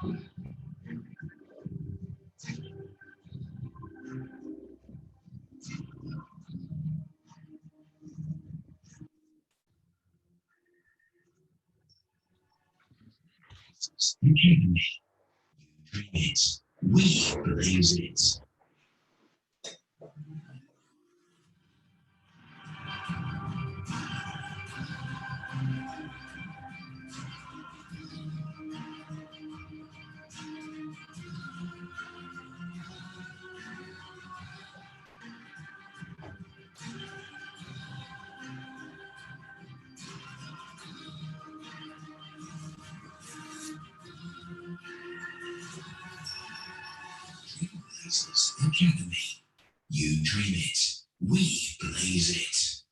Academy. You dream it, we blaze it. Dreamblazers Academy. You dream it, we blaze it.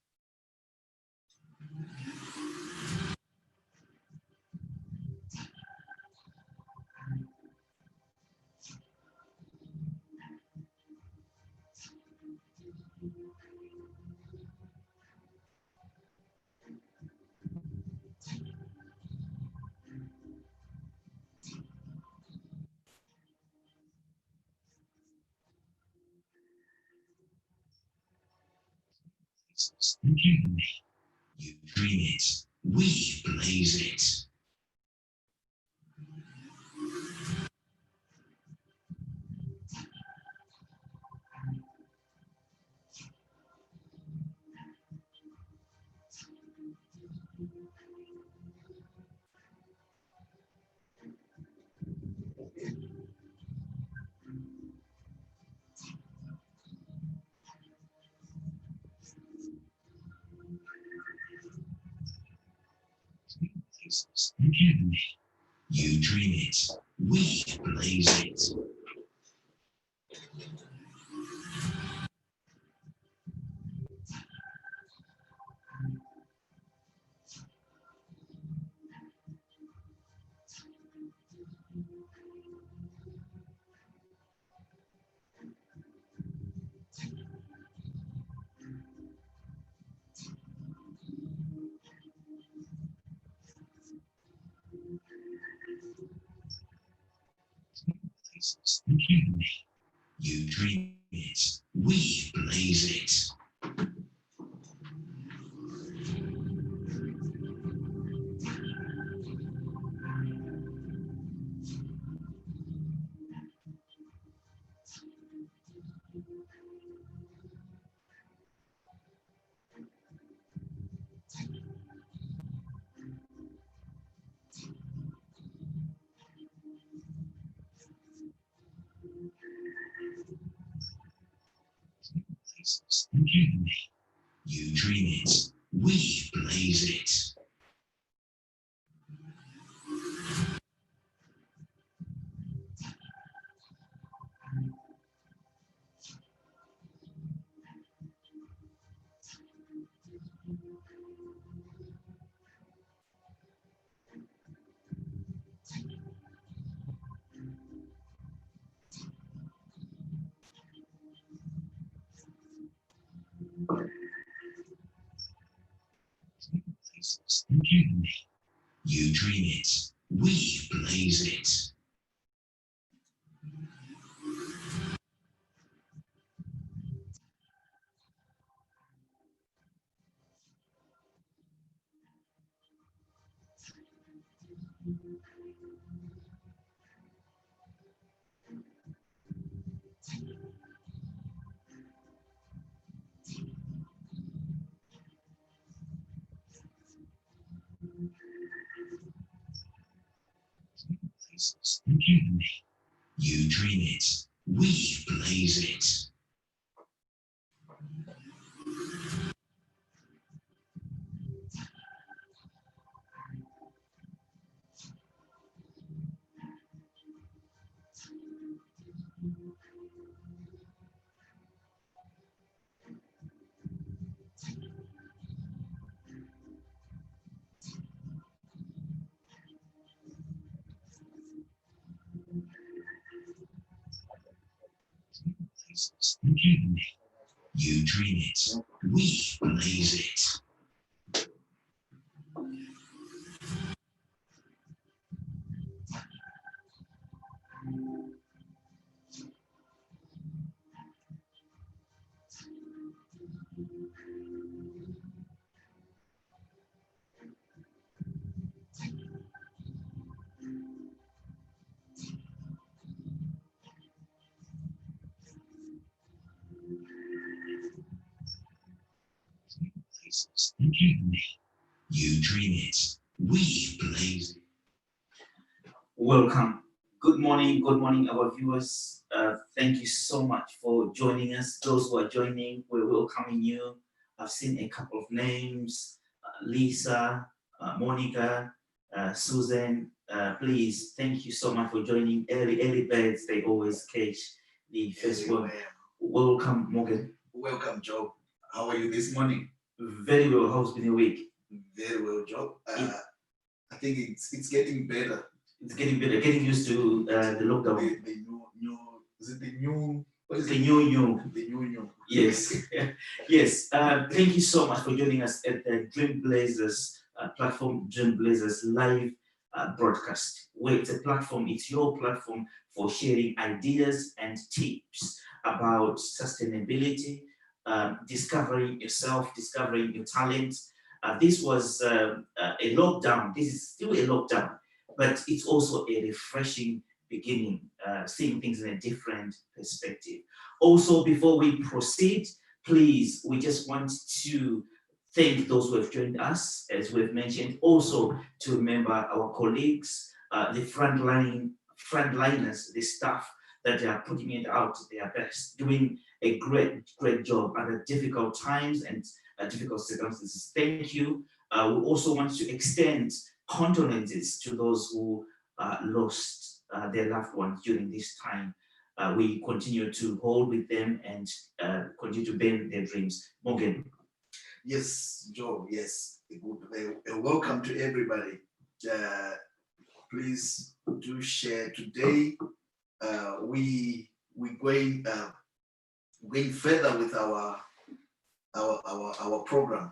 Academy. You dream it, we blaze it. Academy. You dream it, we blaze it. Academy. You dream it, we blaze it. Academy. You dream it, we blaze it. Academy. You dream it, we blaze it. Academy. You dream it, we blaze it. Academy. You dream it, we blaze it. Dreamblazers Academy. You dream it. We blaze it. Welcome. Good morning, our viewers. Thank you so much for joining us. Those who are joining, we're welcoming you. I've seen a couple of names, Lisa, Monica, Susan. Please, thank you so much for joining. Early birds, they always catch the first one. Welcome, Morgan. Welcome, Joe. How are you this morning? Very well. How's been your week? Very well, Joe. I think it's getting better. It's getting better. Getting used to the lockdown. The new is it the new? What is The it? new. The new. Yes, yes. Thank you so much for joining us at the Dreamblazers platform, Dreamblazers live broadcast. Where it's a platform, it's your platform for sharing ideas and tips about sustainability, discovering yourself, discovering your talents. This was a lockdown. This is still a lockdown, but it's also a refreshing beginning, seeing things in a different perspective. Also, before we proceed, please, we just want to thank those who have joined us, as we've mentioned. Also, to remember our colleagues, the frontliners, the staff that are putting it out their best, doing a great job under difficult times and difficult circumstances. Thank you. We also want to extend condolences to those who lost their loved ones during this time. We continue to hold with them and continue to bend their dreams. Morgan. Yes, Joe. Yes. Welcome to everybody. Please do share today. We going further with our program,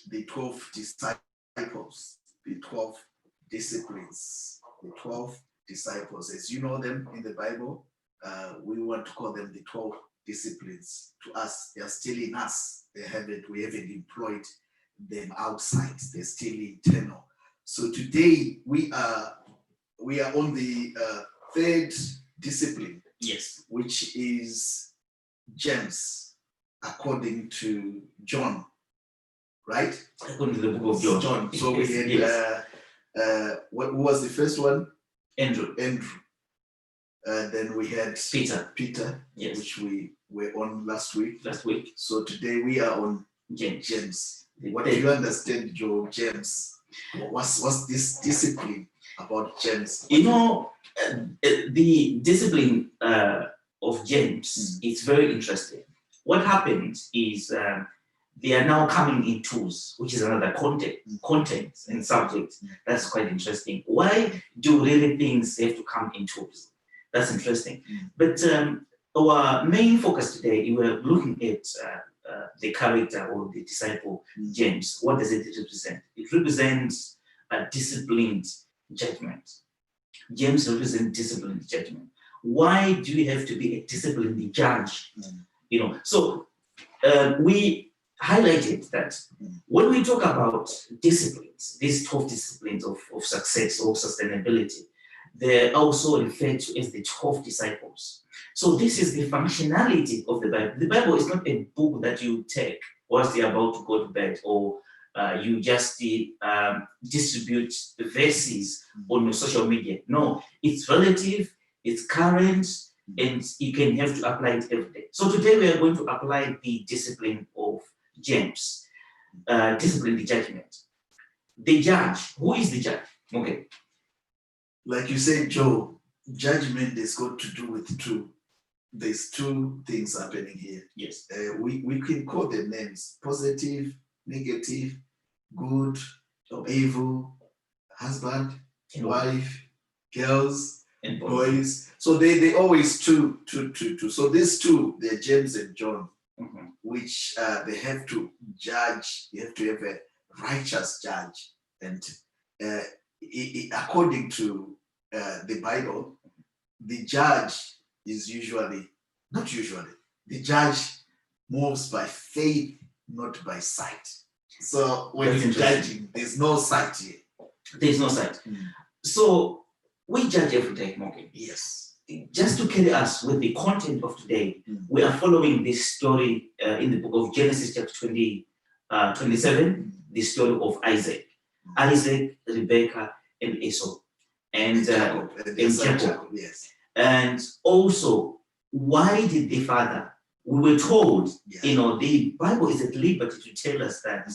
the 12 disciples, the 12 disciplines, the 12 disciples. As you know them in the Bible, we want to call them the 12 disciplines. To us, they are still in us. We haven't employed them outside. They're still internal. So today we are on the third discipline. Yes. Which is gems, according to John, right? According to the book of John. So we had, yes. What was the first one? Andrew. Then we had Peter, yes, which we were on last week. So today we are on gems. What do you understand, Joe? Gems. What's this discipline about gems? You know, the discipline of gems is very interesting. What happens is they are now coming in tools, which is another content and subject. That's quite interesting. Why do really things have to come in tools? That's interesting. But our main focus today, we're looking at the character or the disciple, James. What does it represent? It represents a disciplined judgment. James represents disciplined judgment. Why do you have to be a disciplined judge? You know, so we highlighted that when we talk about disciplines, these 12 disciplines of success or sustainability, they're also referred to as the 12 disciples. So this is the functionality of the Bible. The Bible is not a book that you take whilst you're about to go to bed, or you just distribute the verses on your social media. No, it's relative, it's current, and you can have to apply it every day. So today we are going to apply the discipline of James, discipline the judgment. The judge, who is the judge? Okay. Like you said, Joe, judgment has got to do with two. There's two things happening here. Yes. We can call them names: positive, negative, good, evil, husband, wife, girls, and boys. So they always two. So these two, they're James and John, which they have to judge. You have to have a righteous judge, and according to the Bible, the judge is the judge moves by faith, not by sight. So when you're judging, there's no sight here. There's no sight. So we judge every day, Morgan. Yes. Just to carry us with the content of today, we are following this story in the book of Genesis chapter 20, 27, the story of Isaac. Isaac, Rebecca, and Esau. And Jacob, Jacob. Yes. And also, why did the father? We were told, Yeah. the Bible is at liberty to tell us that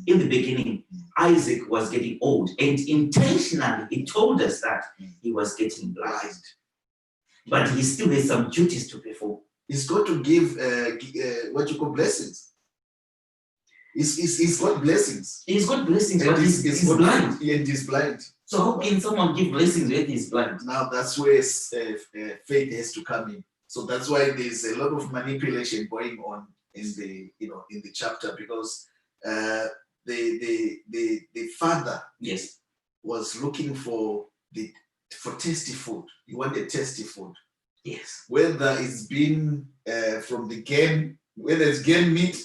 in the beginning, Isaac was getting old, and intentionally it told us that he was getting blind. But he still has some duties to perform. He's going to give what you call blessings. He's got blessings. He's got blessings, And but he's blind. And he's blind. So how can someone give blessings when he's blind? Now that's where faith has to come in. So that's why there's a lot of manipulation going on in the in the chapter, because the father was looking for tasty food. He wanted tasty food. Yes. Whether it's been from the game, whether it's game meat,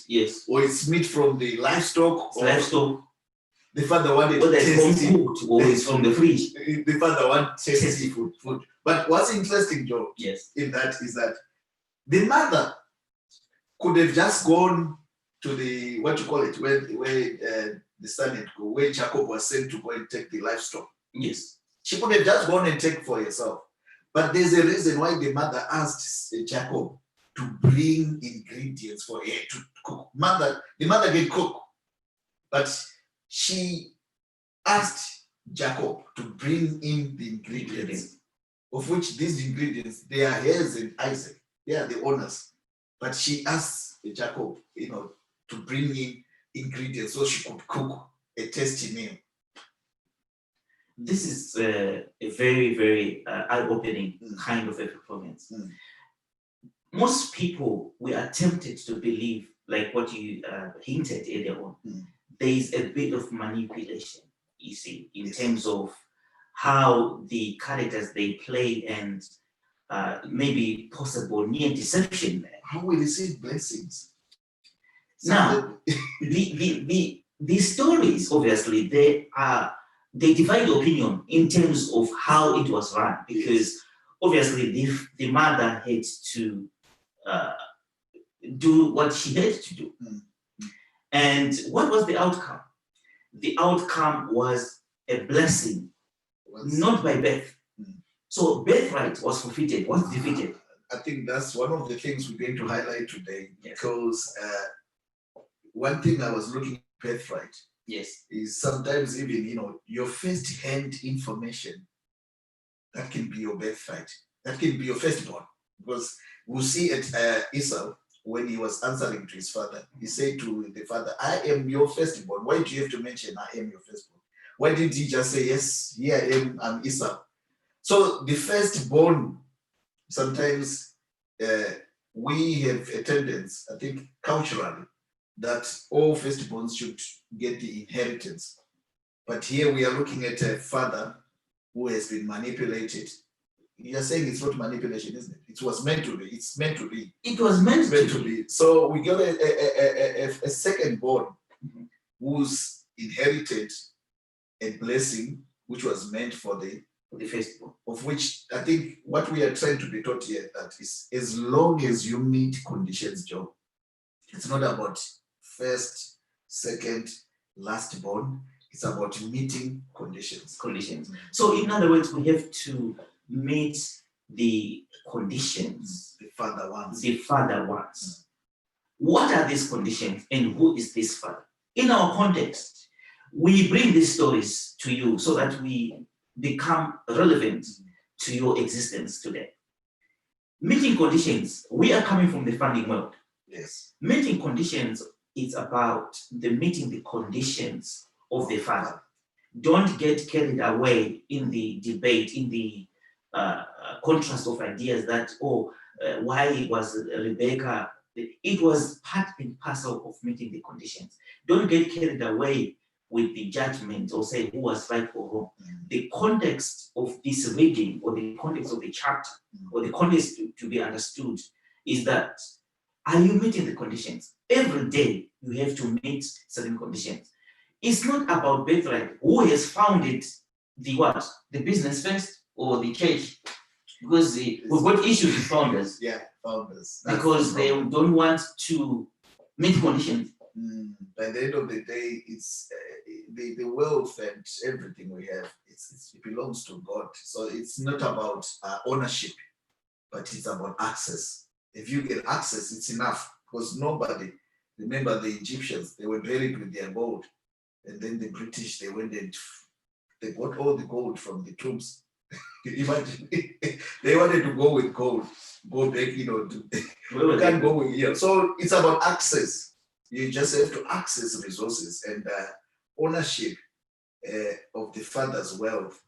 or it's meat from the livestock, the father wanted whether it's tasty home cooked or it's from the fridge. The father wanted tasty food. But what's interesting, Joe, in that is that the mother could have just gone to the where the son had go, where Jacob was sent to go and take the livestock. Yes. She could have just gone and take for herself. But there's a reason why the mother asked Jacob to bring ingredients for her to cook. The mother can cook, but she asked Jacob to bring in the ingredients, of which these ingredients, they are hers and Isaac. They are the owners. But she asked Jacob, to bring in ingredients so she could cook a tasty meal. This is a very, very eye-opening kind of a performance. Most people, we are tempted to believe, like what you hinted earlier on, there is a bit of manipulation, you see, in terms of how the characters they play and maybe possible near deception there. How we receive blessings. Now, the stories, obviously, they divide opinion in terms of how it was run, because obviously the mother had to do what she had to do. And what was the outcome? The outcome was a blessing, not by birth. So birthright was forfeited, was defeated. I think that's one of the things we're going to highlight today, because one thing I was looking at birthright is sometimes even, your first-hand information, that can be your birthright. That can be your firstborn. Because we'll see at Esau, when he was answering to his father, he said to the father, I am your firstborn. Why do you have to mention I am your firstborn? Why did he just say, yes, here I am, I'm Esau? So the firstborn, sometimes we have a tendency, I think culturally, that all firstborns should get the inheritance. But here we are looking at a father who has been manipulated. You're saying it's not manipulation, isn't it? It was meant to be. It's meant to be. It was meant to be. So we got a second-born who's inherited a blessing which was meant for the firstborn, of which I think what we are trying to be taught here, that is, as long as you meet conditions, Joe, it's not about first, second, last born. It's about meeting conditions. So in other words, we have to meet the conditions the father wants. What are these conditions and who is this father? In our context, we bring these stories to you so that we become relevant to your existence today. Meeting conditions, we are coming from the funding world. Yes. Meeting conditions is about meeting the conditions of the father. Don't get carried away in the debate, in the contrast of ideas that, why was Rebecca? It was part and parcel of meeting the conditions. Don't get carried away with the judgment or say who was right or wrong. The context of this reading, or the context of the chapter, or the context to be understood is that, are you meeting the conditions? Every day you have to meet certain conditions. It's not about birthright. Who has founded the business first or the church? Because we've got issues with founders. Yeah, founders. Because they don't want to meet conditions. By the end of the day, it's the wealth and everything we have. It belongs to God. So it's not about ownership, but it's about access. If you get access, it's enough, because nobody. Remember the Egyptians, they were buried with their gold, and then the British, they went and they got all the gold from the tombs. Imagine, they wanted to go with gold, go back, you can't go with here. So it's about access. You just have to access resources, and ownership of the father's wealth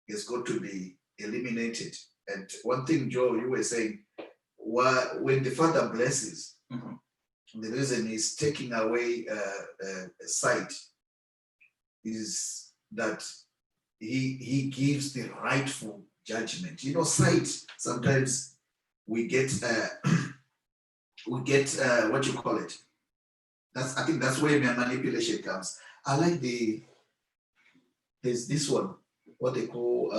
has got to be eliminated. And one thing, Joe, you were saying, when the father blesses, the reason he's taking away sight is that he gives the rightful judgment. Sight, sometimes we get what you call it. I think that's where manipulation comes. I like there's this one, what they call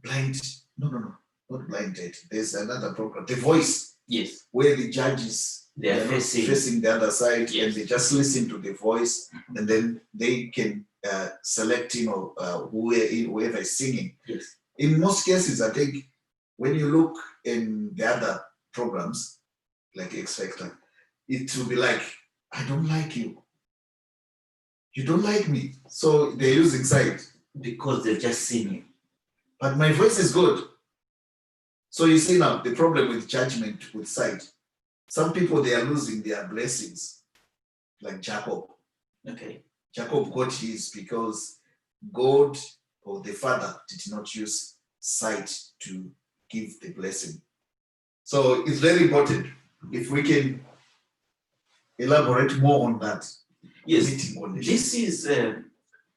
blind, no, not blind date. There's another program, The Voice. Yes. Where the judges, they're facing the other side, yes. and they just listen to the voice, and then they can select, whoever is singing. Yes. In most cases, I think when you look in the other programs, like X Factor, it will be like, I don't like you. You don't like me. So they're using sight. Because they've just seen you. But my voice is good. So you see now the problem with judgment with sight. Some people, they are losing their blessings, like Jacob. Okay. Jacob got his because God or the Father did not use sight to give the blessing. So it's very important if we can elaborate more on that. Yes, this is an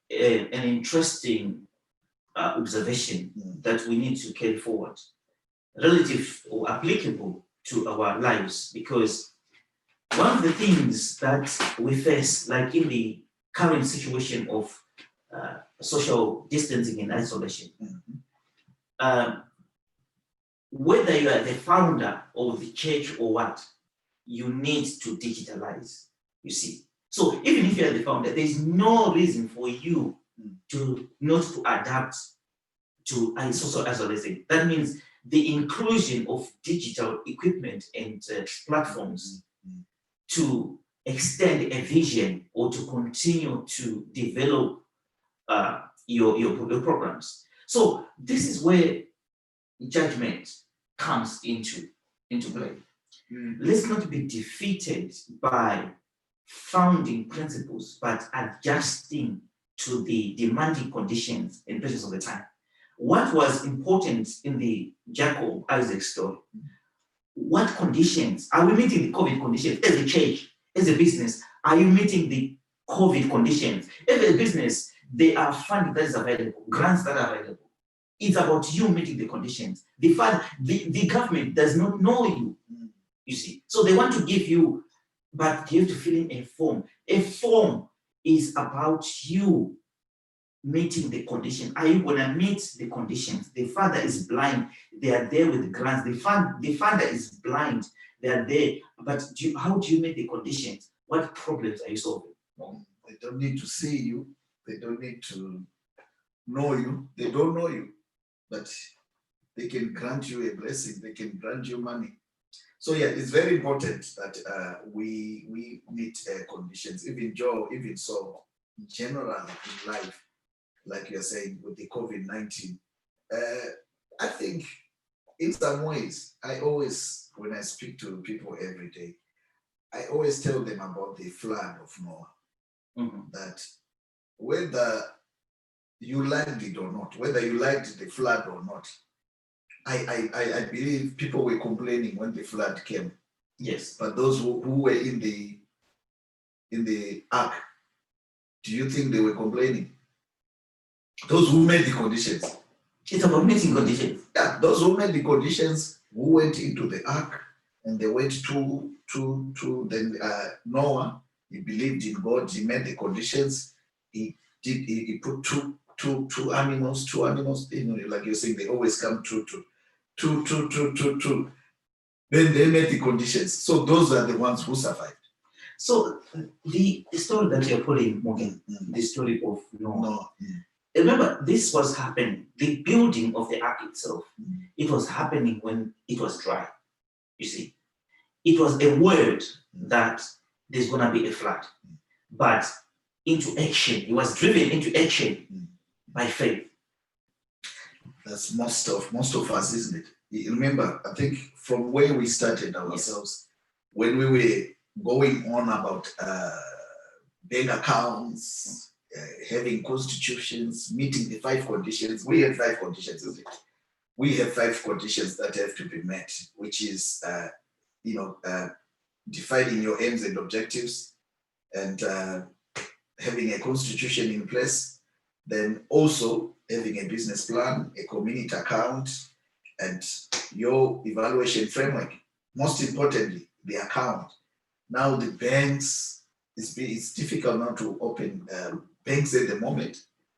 interesting observation that we need to carry forward, relative or applicable to our lives, because one of the things that we face, like in the current situation of social distancing and isolation, whether you are the founder of the church or what, you need to digitalize, you see. So even if you are the founder, there's no reason for you to not to adapt to social isolation. That means the inclusion of digital equipment and platforms to extend a vision or to continue to develop your programs. So this is where judgment comes into play. Let's not be defeated by founding principles, but adjusting to the demanding conditions and pressures of the time. What was important in the Jacob Isaac story? What conditions are we meeting? The COVID conditions as a church, as a business? Are you meeting the COVID conditions? As a business, there are funding that is available, grants that are available. It's about you meeting the conditions. The government does not know you, you see. So they want to give you, but you have to fill in a form. A form is about you meeting the condition. Are you going to meet the conditions? The father is blind. They are there with the grants. The father is blind. They are there. But how do you meet the conditions? What problems are you solving? They don't need to see you. They don't need to know you. They don't know you. But they can grant you a blessing. They can grant you money. So yeah, it's very important that we meet conditions. Even Joe, even so, generally in life, like you're saying with the COVID-19, I think in some ways, when I speak to people every day, I always tell them about the flood of Noah. That whether you liked it or not, whether you liked the flood or not, I believe people were complaining when the flood came. Yes. But those who were in the ark, do you think they were complaining? Those who made the conditions. It's about meeting conditions. Yeah, those who made the conditions, who went into the ark, and they went to then Noah. He believed in God. He made the conditions. He put two animals. Like you're saying, they always come two. Then they made the conditions. So those are the ones who survived. So the story that you're putting, Morgan, the story of Noah. No. Remember, this was happening. The building of the ark itself, it was happening when it was dry. You see, it was a word that there's gonna be a flood, but into action, he was driven into action by faith. That's most of us, isn't it? You remember, I think from where we started ourselves, when we were going on about bank accounts, having constitutions, meeting the 5 conditions. We have 5 conditions, isn't it? We have 5 conditions that have to be met, which is, defining your aims and objectives, and having a constitution in place, then also having a business plan, a community account, and your evaluation framework. Most importantly, the account. Now the banks, it's difficult now to open banks at the moment,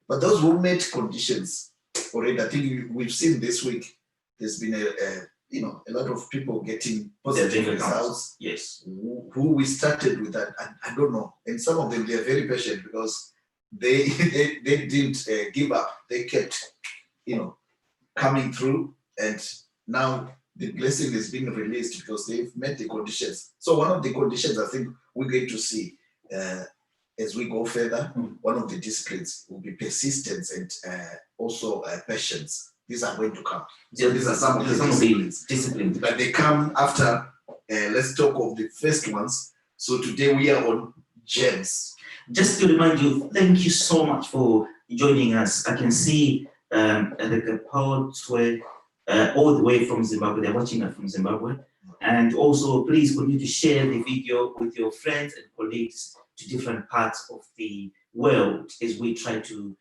but those who met conditions already, I think we've seen this week, there's been a lot of people getting positive results. Yes. Who we started with that, I don't know. And some of them, they're very patient because they didn't give up. They kept, coming through, and now the blessing is being released because they've met the conditions. So one of the conditions I think we're going to see as we go further, one of the disciplines will be persistence and also patience. These are going to come. So these are some of the disciplines. But they come after. Let's talk of the first ones. So today we are on gems. Just to remind you, thank you so much for joining us. I can see the poets were all the way from Zimbabwe. They're watching us from Zimbabwe. And also, please continue to share the video with your friends and colleagues to different parts of the world as we try to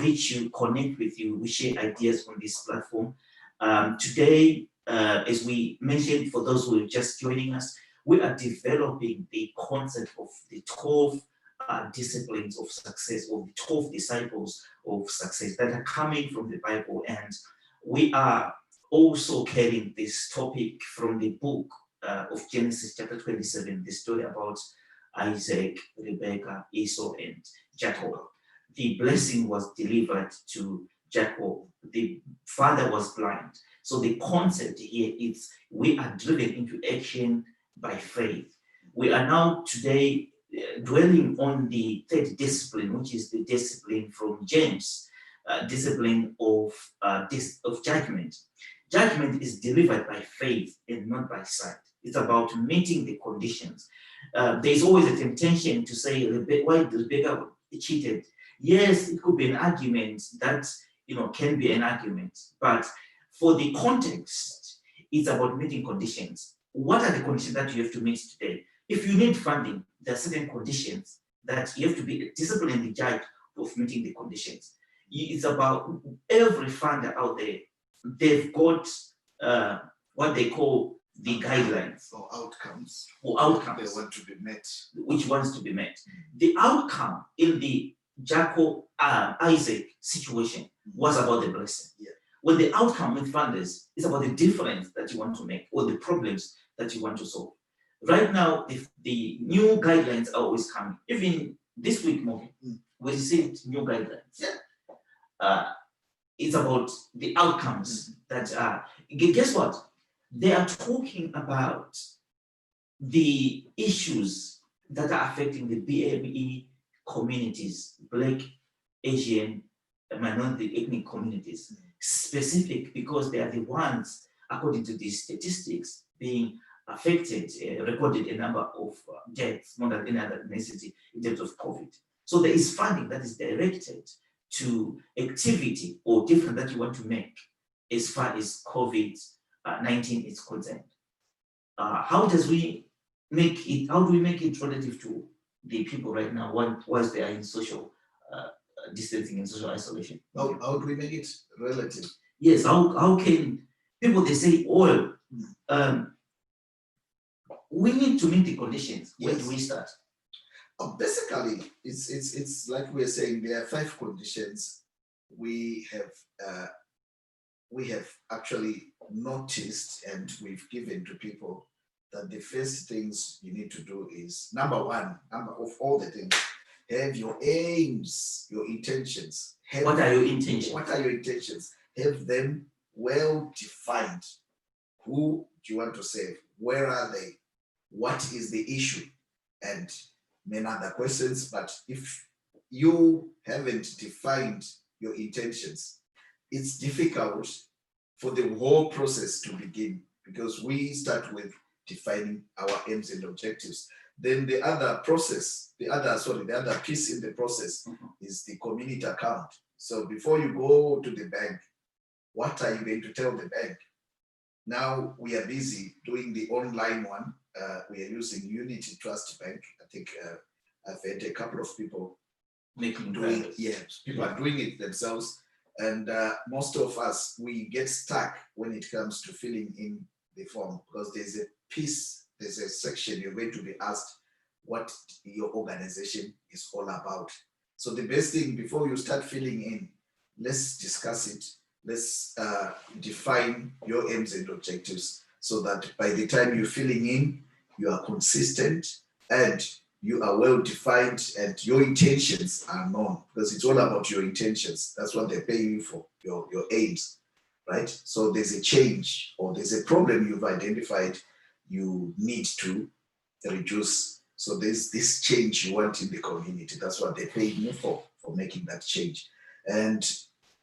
reach you, connect with you. We share ideas on this platform. Today, as we mentioned, for those who are just joining us, we are developing the concept of the 12 disciplines of success, or the 12 disciples of success that are coming from the Bible. And we are also carrying this topic from the book of Genesis chapter 27, the story about Isaac, Rebekah, Esau, and Jacob. The blessing was delivered to Jacob. The father was blind. So the concept here is we are driven into action by faith. We are now today dwelling on the third discipline, which is the discipline from James, discipline of judgment. Judgment is delivered by faith and not by sight. It's about meeting the conditions. There's always a temptation to say, why Rebecca cheated? Yes, it could be an argument that can be an argument, but for the context, it's about meeting conditions. What are the conditions that you have to meet today? If you need funding, there are certain conditions that you have to be disciplined judge of meeting the conditions. It's about every funder out there. They've got what they call the guidelines or outcomes. Or outcomes. They want to be met. Which wants to be met. The outcome in the Jacob Isaac situation was about the blessing. Yeah. When the outcome with funders is about the difference that you want to make or the problems that you want to solve. Right now, if the new guidelines are always coming, even this week, we received new guidelines. Yeah. It's about the outcomes that are. Guess what? They are talking about the issues that are affecting the BME communities, Black, Asian, minority ethnic communities, specific because they are the ones, according to these statistics, being affected, recorded a number of deaths more than any other ethnicity in terms of COVID. So there is funding that is directed to activity or difference that you want to make as far as COVID-19 is concerned. How do we make it relative to the people right now once they are in social distancing and social isolation? How do we make it relative? Yes, how can people, they say oil, we need to meet the conditions. Where do we start? Basically, it's like we're saying, there are 5 conditions we have actually noticed and we've given to people that the first things you need to do is number of all the things, have your aims, your intentions. What are your intentions? What are your intentions? Have them well defined. Who do you want to save? Where are they? What is the issue? And many other questions. But if you haven't defined your intentions, it's difficult for the whole process to begin, because we start with defining our aims and objectives. Then the other piece in the process is the community account. So before you go to the bank, what are you going to tell the bank? Now we are busy doing the online one. We are using Unity Trust Bank. I think I've had a couple of people doing it. Yeah, people are doing it themselves. And most of us, we get stuck when it comes to filling in the form, because there's a section you're going to be asked what your organization is all about. So the best thing, before you start filling in, let's discuss it. Let's define your aims and objectives, so that by the time you're filling in, you are consistent and you are well defined and your intentions are known, because it's all about your intentions. That's what they're paying you for, your aims, right? So there's a change or there's a problem you've identified you need to reduce. So there's this change you want in the community. That's what they're paying you for making that change. And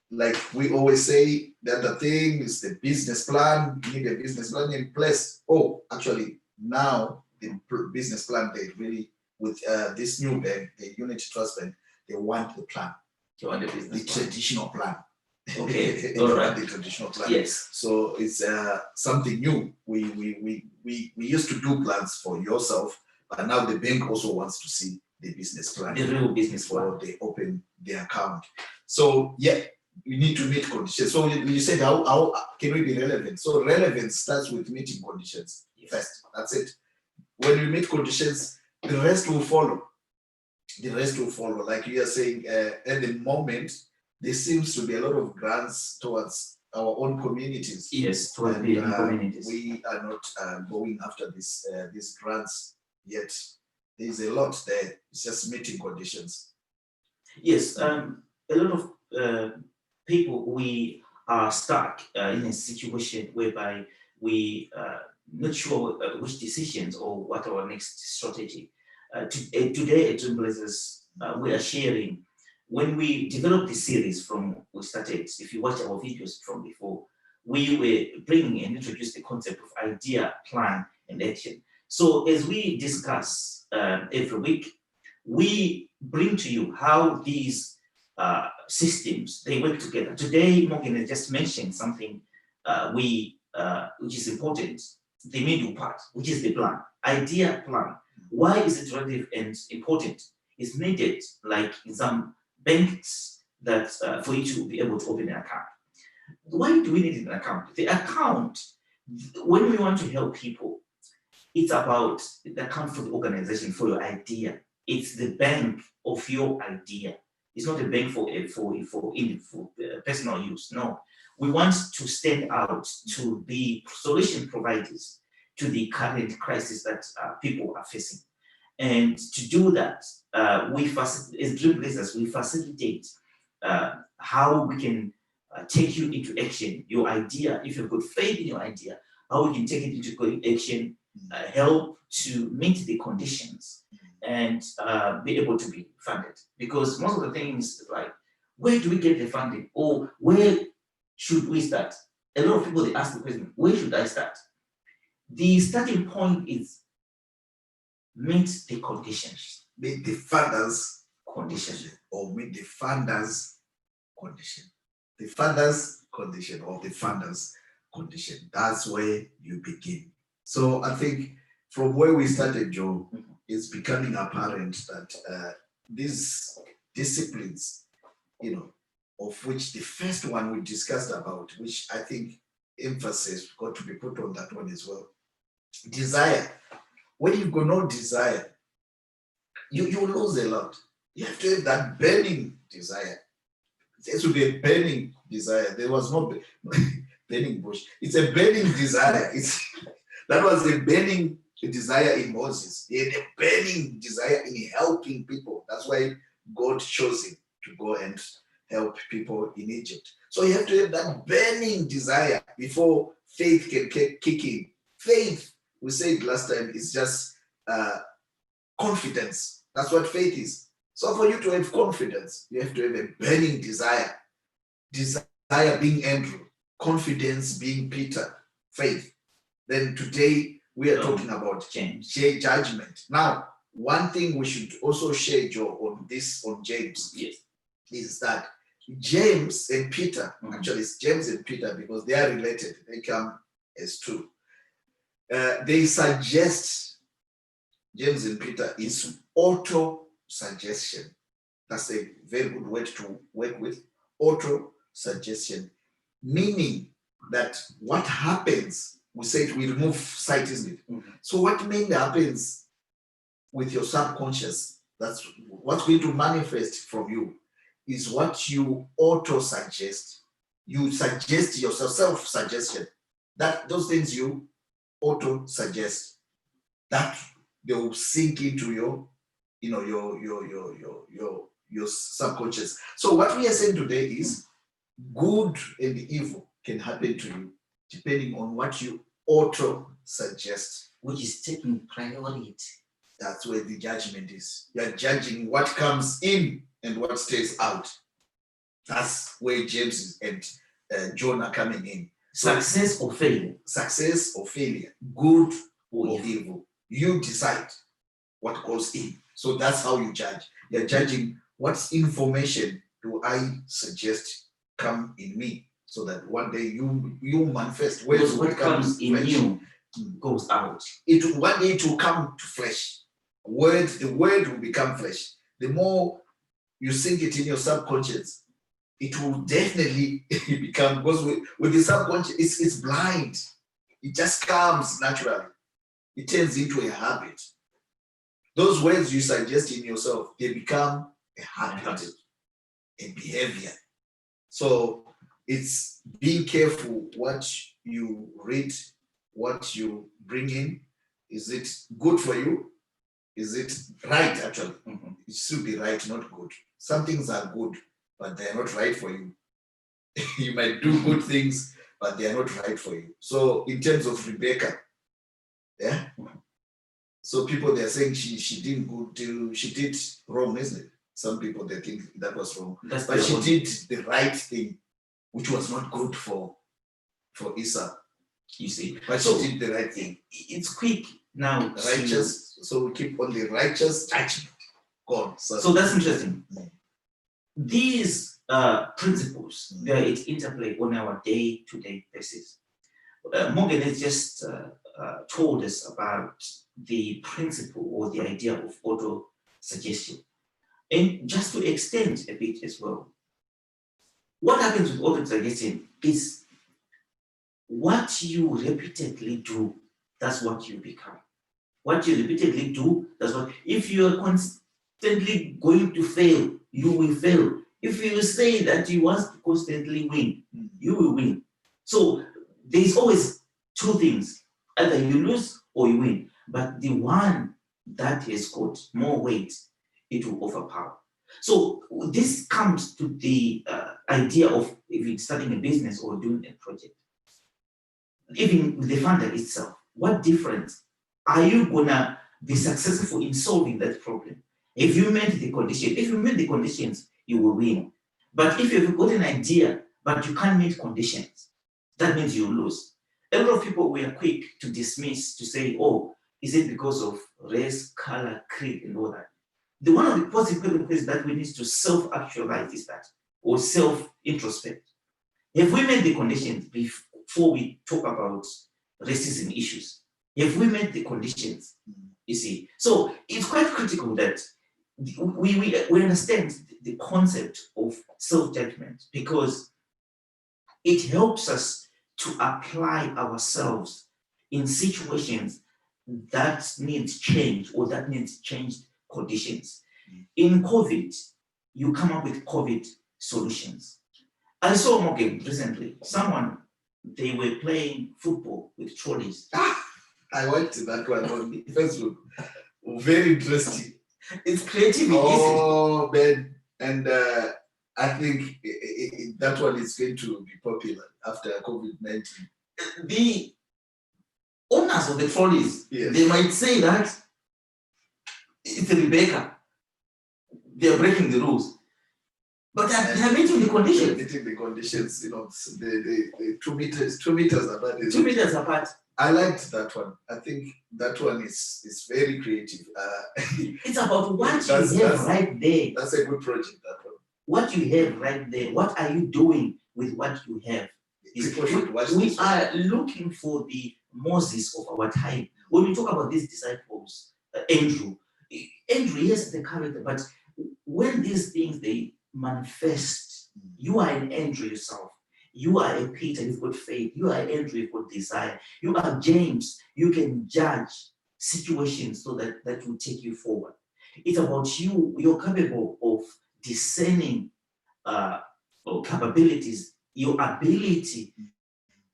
like we always say, the other thing is the business plan. You need a business plan in place. Oh, actually, now the business plan, they really, with this new bank, the Unity Trust Bank, they want the plan. They want the business plan. Traditional plan. Okay, all right. The traditional plan. Yes. So it's something new. We used to do plans for yourself, but now the bank also wants to see the business plan. The real business plan. Before they open the account. So yeah, you need to meet conditions. So you said how can we be relevant? So relevance starts with meeting conditions first. That's it. When we meet conditions, the rest will follow. The rest will follow. Like you are saying, at the moment, there seems to be a lot of grants towards our own communities. Yes, towards the communities. We are not going after these grants yet. There's a lot there. It's just meeting conditions. Yes, a lot of people, we are stuck in a situation whereby we not sure which decisions or what our next strategy. Today at Dreamblazers, we are sharing, when we developed the series we started, if you watch our videos from before, we were bringing and introduced the concept of idea, plan, and action. So as we discuss every week, we bring to you how these systems, they work together. Today, Morgan has just mentioned something which is important, the middle part, which is the plan, idea, plan. Why is it relative and important? It's needed, like in some banks, that for you to be able to open an account. Why do we need an account? The account, when we want to help people, it's about the account for the organization, for your idea. It's the bank of your idea. It's not a bank for personal use. No, we want to stand out to be solution providers to the current crisis that people are facing. And to do that, as Dreamblazers, we facilitate how we can take you into action, your idea. If you've got faith in your idea, how we can take it into action, help to meet the conditions and be able to be funded. Because most of the things, like, where do we get the funding, or where should we start? A lot of people, they ask the question, where should I start? The starting point is meet the conditions. Meet the funders' condition. Or meet the funders' condition. The funders' condition or the funders' condition. That's where you begin. So I think from where we started, Joe, it's becoming apparent that these disciplines, of which the first one we discussed about, which I think emphasis got to be put on that one as well. Desire. When you've got no desire, you lose a lot. You have to have that burning desire. There should be a burning desire. There was no burning bush. It's a burning desire. That was a burning desire in Moses. He had a burning desire in helping people. That's why God chose him to go and help people in Egypt. So you have to have that burning desire before faith can kick in. Faith, we said last time, is just confidence. That's what faith is. So for you to have confidence, you have to have a burning desire. Desire being Andrew, confidence being Peter, faith. Then today we are talking about judgment. Now, one thing we should also share, Joe, on James, yes, is that James and Peter, actually it's James and Peter because they are related, they come as two. They suggest, James and Peter, is auto-suggestion. That's a very good word to work with, auto-suggestion, meaning that what happens, we said we remove sight, isn't it? So what mainly happens with your subconscious, that's what's going to manifest from you, is what you auto-suggest. You suggest yourself, self-suggestion. That those things you auto-suggest, that they will sink into your, your subconscious. So what we are saying today is good and evil can happen to you depending on what you auto-suggest. Which is taking priority. That's where the judgment is. You are judging what comes in and what stays out. That's where James and John are coming in. Success or failure. Success or failure, good or evil. You decide what goes in. So that's how you judge. You're judging what information do I suggest come in me, so that one day you manifest. Because what comes in you goes out. One day it will come to flesh. The word will become flesh. The more you sink it in your subconscious, it will definitely become, because with the subconscious, it's blind. It just comes naturally. It turns into a habit. Those words you suggest in yourself, they become a habit, a behavior. So it's being careful what you read, what you bring in. Is it good for you? Is it right, actually? It should be right, not good. Some things are good, but they're not right for you. You might do good things, but they are not right for you. So in terms of Rebecca, yeah? So people, they're saying she didn't good, she did wrong, isn't it? Some people, they think that was wrong. But she did the right thing, which was not good for Esau, you see. But she did the right thing. It's quick now. Righteous, so we keep on the righteous judgment. God. So that's interesting. These principles, they are at interplay on our day-to-day basis. Morgan has just told us about the principle or the idea of auto-suggestion. And just to extend a bit as well, what happens with auto-suggestion is what you repeatedly do, that's what you become. What you repeatedly do, that's what, if you are constantly going to fail, you will fail. If you say that you want to constantly win, you will win. So there's always two things, either you lose or you win. But the one that has got more weight, it will overpower. So this comes to the idea of if you're starting a business or doing a project. Even with the funder itself, what difference are you gonna be successful in solving that problem? If you met the condition, if you meet the conditions, you will win. But if you've got an idea, but you can't meet conditions, that means you lose. A lot of people were quick to dismiss, to say, oh, is it because of race, color, creed, and all that? One of the positive things that we need to self-actualize is that, or self-introspect. Have we met the conditions before we talk about racism issues? Have we met the conditions? You see, so it's quite critical that we understand the concept of self-judgment, because it helps us to apply ourselves in situations that need change or that needs changed conditions. In COVID, you come up with COVID solutions. I saw Morgan recently, they were playing football with trolleys. I watched that one on Facebook. Very interesting. It's creative. Oh man, and I think that one is going to be popular after COVID-19. The owners of the trolleys, Yes. they might say that it's Rebecca. They're breaking the rules. But they're meeting the conditions. Meeting the conditions, the 2 meters apart. 2 meters apart. I liked that one. I think that one is very creative. It's about what you have right there. That's a good project, that one. What you have right there. What are you doing with what you have? We are looking for the Moses of our time. When we talk about these disciples, Andrew has the character, but when these things they manifest, you are an Andrew yourself. You are a Peter, you've got faith. You are Andrew, you've got desire. You are James, you can judge situations so that will take you forward. It's about you, you're capable of discerning capabilities, your ability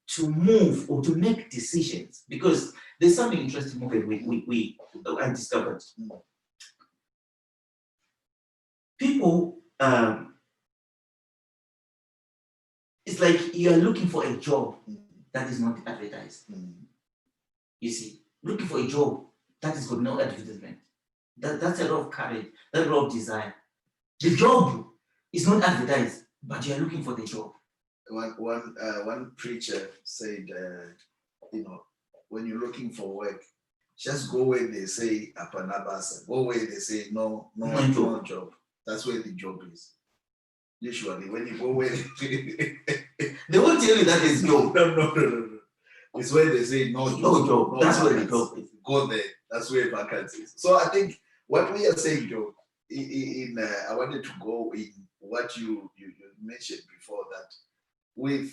to move or to make decisions. Because there's something interesting I discovered. People, it's like you are looking for a job that is not advertised. You see, looking for a job that has got no advertisement. That's a lot of courage, that's a lot of desire. The job is not advertised, but you are looking for the job. One preacher said, when you're looking for work, just go where they say apanabasa, go where they say no job. That's where the job is. Usually, when you go where they won't tell you that is job. No. It's where they say no job. That's where the job is. Go there. That's where vacancy is. So I think what we are saying, Joe, I wanted to go in what you mentioned before that. We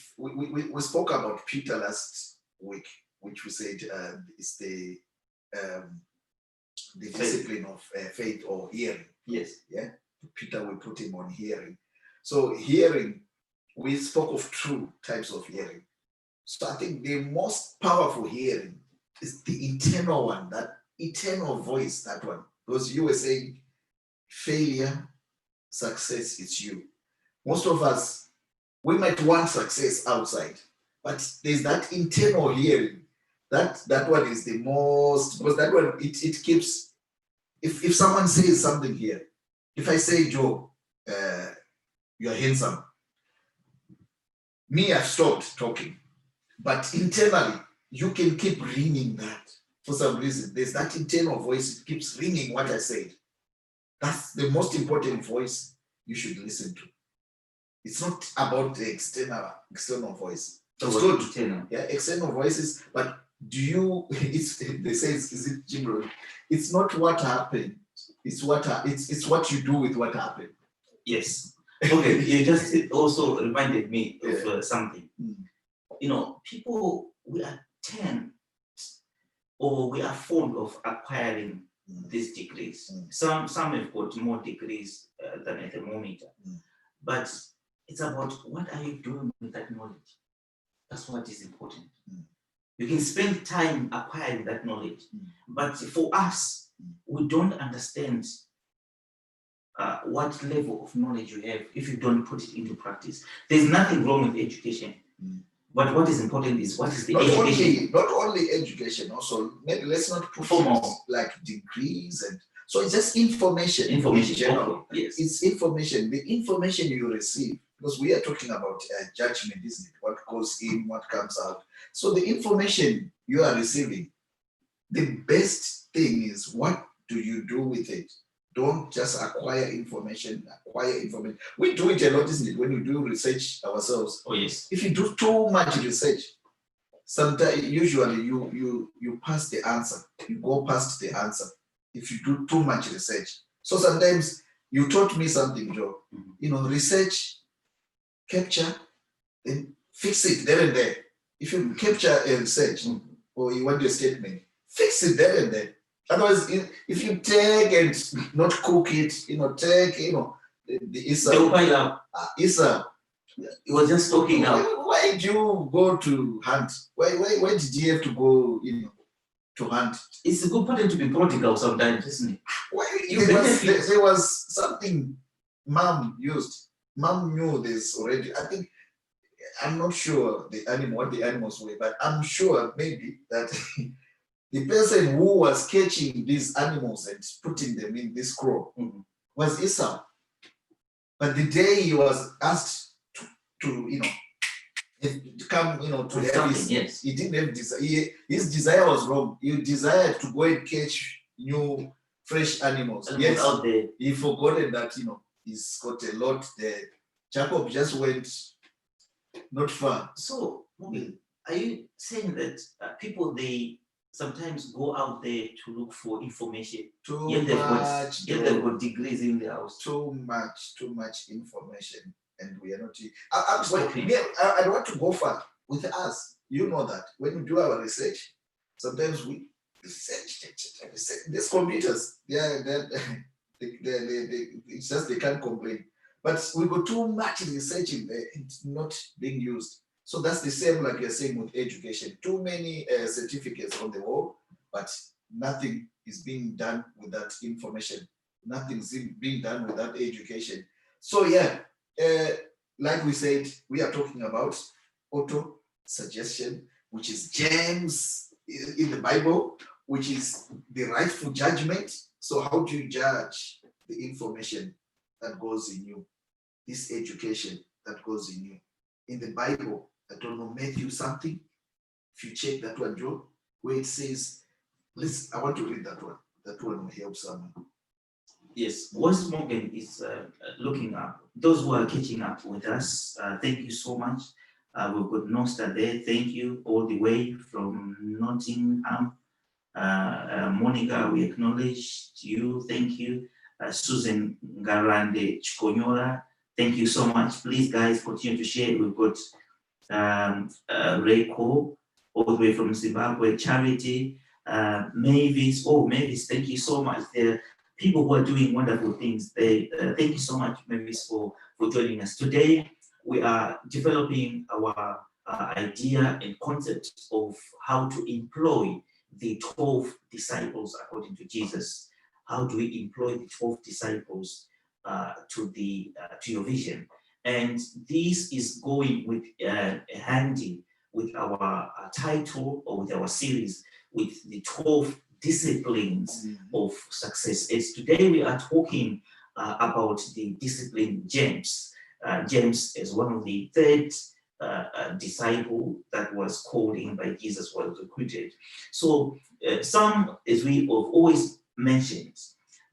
spoke about Peter last week, which we said is the discipline of faith or hearing. Yes. Yeah. Peter, we put him on hearing. So hearing, we spoke of 2 types of hearing. So I think the most powerful hearing is the internal one, that eternal voice, that one. Because you were saying failure, success, it's you. Most of us, we might want success outside, but there's that internal hearing. That one is the most, because that one, it keeps, if someone says something here, if I say, Joe, you're handsome, me, I've stopped talking. But internally, you can keep ringing that for some reason. There's that internal voice, it keeps ringing what I said. That's the most important voice you should listen to. It's not about the external voice. It's good. External. Yeah, external voices, but they say, is it Jim? It's not what happened. It's what you do with what happened. Yes. Okay, you just also reminded me of something. People, we are fond of acquiring these degrees. Some have got more degrees than a thermometer. But it's about what are you doing with that knowledge? That's what is important. You can spend time acquiring that knowledge. But for us, we don't understand what level of knowledge you have if you don't put it into practice. There's nothing wrong with education. But what is important is what is the education. Not only education, also, maybe let's not put formal like degrees, and so it's just information. Information. Yes. It's information. The information you receive, because we are talking about judgment, isn't it? What goes in, what comes out. So the information you are receiving, the best thing is what do you do with it? Don't just acquire information. We do it a lot, isn't it? When we do research ourselves. Oh yes. If you do too much research, sometimes usually you pass the answer. You go past the answer if you do too much research. So sometimes you taught me something, Joe. Research, capture, then fix it there and there. If you capture a research or you want your statement, fix it there and there. Otherwise, if you take and not cook it, take, the Issa. They will pile up. Issa. He was just talking now. Why did you go to hunt? Why did you have to go, to hunt. It's a good pattern to be prodigal sometimes, isn't it? Well, You there was something mom used. Mom knew this already. I think, I'm not sure what the animals were, but I'm sure maybe that the person who was catching these animals and putting them in this crop was Esau. But the day he was asked to come, to have his, yes. he didn't have desire. His desire was wrong. He desired to go and catch new, fresh animals. Yes, out there. he forgotten that, he's got a lot there. Jacob just went not far. So, are you saying that people, they sometimes go out there to look for information? Yet they've got degrees in the house. Too much information, and we are not. I don't want to go far with us. You know that when we do our research, sometimes we research these computers. It's just they can't complain. But we got too much research in there, it's not being used. So that's the same like you're saying with education. Too many certificates on the wall, but nothing is being done with that information. Nothing's being done with that education. So like we said, we are talking about auto suggestion, which is gems in the Bible, which is the rightful judgment. So how do you judge the information that goes in you? This education that goes in you. In the Bible, I don't know, Matthew something, if you check that one, Joe, where it says, I want to read that one. That one will help someone. Yes, West Morgan is looking up. Those who are catching up with us, thank you so much. We've got Nosta there, thank you, all the way from Nottingham. Monica, we acknowledge you, thank you. Susan Garande Chikonyola, thank you so much. Please, guys, continue to share. We've got Reiko, all the way from Zimbabwe. Charity, Mavis. Oh, Mavis, thank you so much. There are people who are doing wonderful things. Thank you so much, Mavis, for joining us. Today, we are developing our idea and concept of how to employ the 12 disciples according to Jesus. How do we employ the 12 disciples to your vision? And this is going with handy with our title or with our series with the 12 disciplines of success. As today we are talking about the discipline James. James is one of the third disciple that was called in by Jesus, was recruited. So some, as we have always mentioned,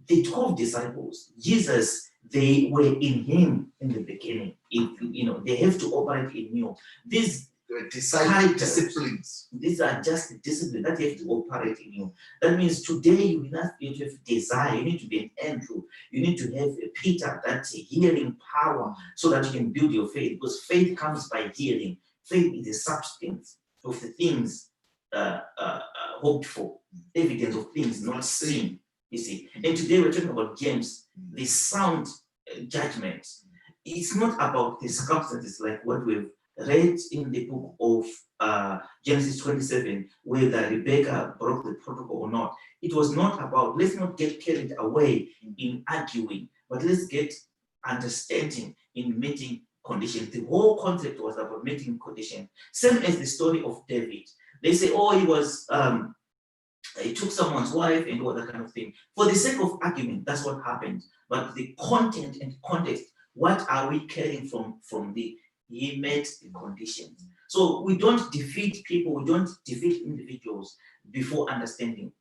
the 12 disciples, Jesus, they were in him in the beginning. They have to operate in you. These disciplines. These are just disciplines that you have to operate in you. That means today you need to have desire. You need to be an Andrew. You need to have a Peter, that's a healing power, so that you can build your faith. Because faith comes by hearing. Faith is the substance of the things hoped for, evidence of things not seen. You see, and today we're talking about James, the sound judgment. It's not about the circumstances like what we've read in the book of Genesis 27, whether Rebecca broke the protocol or not. It was not about, let's not get carried away in arguing, but let's get understanding in meeting conditions. The whole concept was about meeting conditions. Same as the story of David. They say, oh, he took someone's wife and all that kind of thing. For the sake of argument, that's what happened. But the content and context, what are we carrying from he met the conditions. So we don't defeat people, we don't defeat individuals before understanding.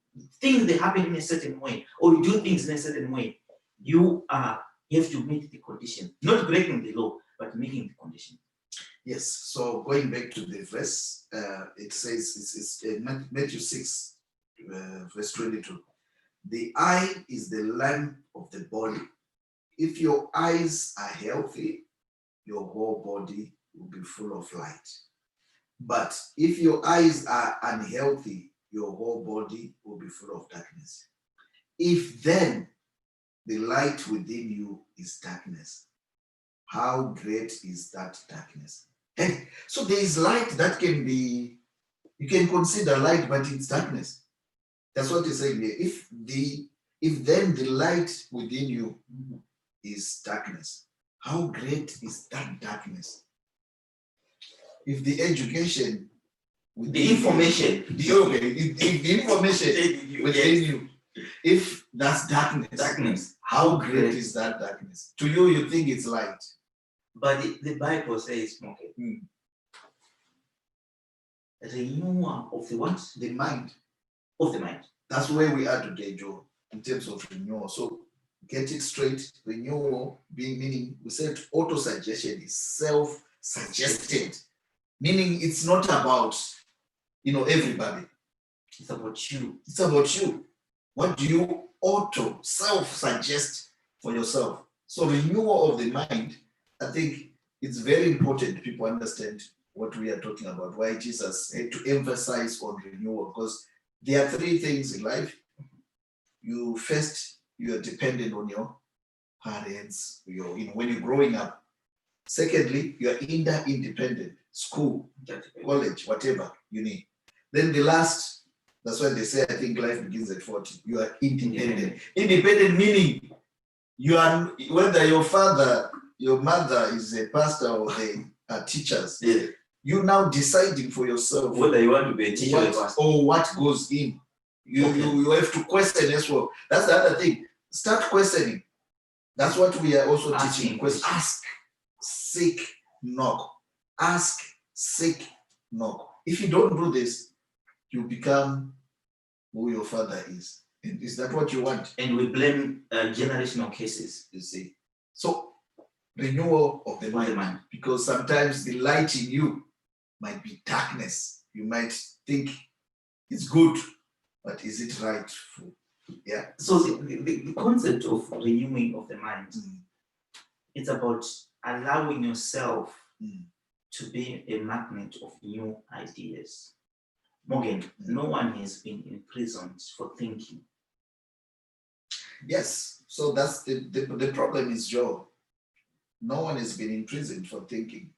Things they happen in a certain way, or you do things in a certain way. You have to meet the condition, not breaking the law, but meeting the condition. Yes. So going back to the verse, it says it's Matthew 6. Verse 22, the eye is the lamp of the body. If your eyes are healthy, your whole body will be full of light. But if your eyes are unhealthy, your whole body will be full of darkness. If then the light within you is darkness, how great is that darkness? And so there is light that can be, you can consider light, but it's darkness. That's what he's saying here. If then the light within you is darkness, how great is that darkness? If the education, The information. if the information within you, if that's darkness, how great is that darkness? To you, you think it's light. But the Bible says, okay, renewal of the what? The mind. Of the mind. That's where we are today, Joe, in terms of renewal. So get it straight. Renewal being meaning, we said auto-suggestion is self-suggested, meaning it's not about everybody. It's about you. It's about you. What do you auto self-suggest for yourself? So renewal of the mind, I think it's very important people understand what we are talking about, why Jesus had to emphasize on renewal, because there are three things in life. You are dependent on your parents, when you're growing up. Secondly, you are independent, school, college, whatever you need. Then the last, that's why they say, I think life begins at 40. You are independent. Independent meaning you are, whether your father, your mother is a pastor or they are teachers, you now deciding for yourself whether you want to be a teacher or what goes in. You have to question as well. That's the other thing. Start questioning. That's what we are also teaching. Ask, seek, knock. Ask, seek, knock. If you don't do this, you become who your father is. And is that what you want? And we blame generational cases, you see. So renewal of the mind, because sometimes the light in you might be darkness. You might think it's good, but is it right? Yeah. So the concept of renewing of the mind, it's about allowing yourself to be a magnet of new ideas. Morgan, no one has been imprisoned for thinking. Yes, so that's the problem is, Joe. No one has been imprisoned for thinking,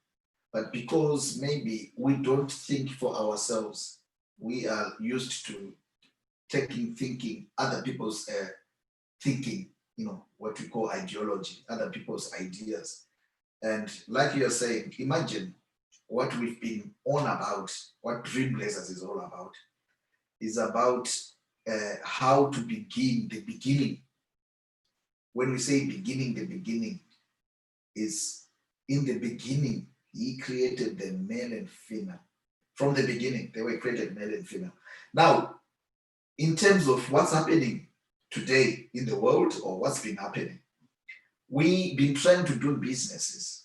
but because maybe we don't think for ourselves, we are used to thinking, other people's thinking, what we call ideology, other people's ideas. And like you're saying, imagine what we've been on about, what Dreamblazers is all about, is about how to begin the beginning. When we say beginning, the beginning is in the beginning, he created the male and female. From the beginning, they were created male and female. Now, in terms of what's happening today in the world or what's been happening, we've been trying to do businesses.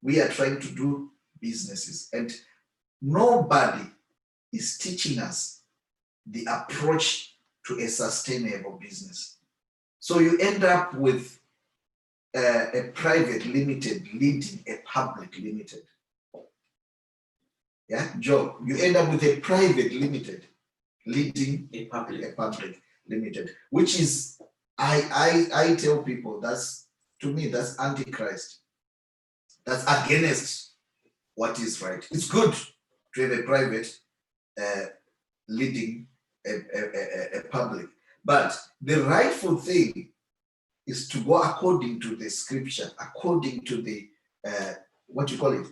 We are trying to do businesses, and nobody is teaching us the approach to a sustainable business. So you end up with a private limited leading a public limited. Yeah, Joe, you end up with a private limited leading a public limited, which is, I tell people, to me, that's antichrist. That's against what is right. It's good to have a private leading a public, but the rightful thing is to go according to the scripture, according to the what you call it.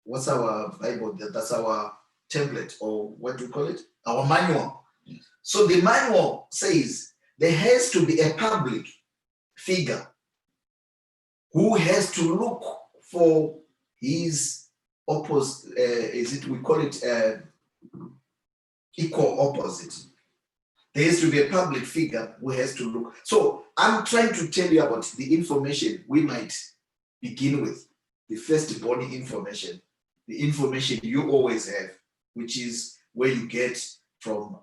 What's our Bible? That's our template, or what do you call it? Our manual. So the manual says there has to be a public figure who has to look for his opposite, we call it equal opposite. There has to be a public figure who has to look. So I'm trying to tell you about the information we might begin with, the firstborn information, the information you always have, which is where you get from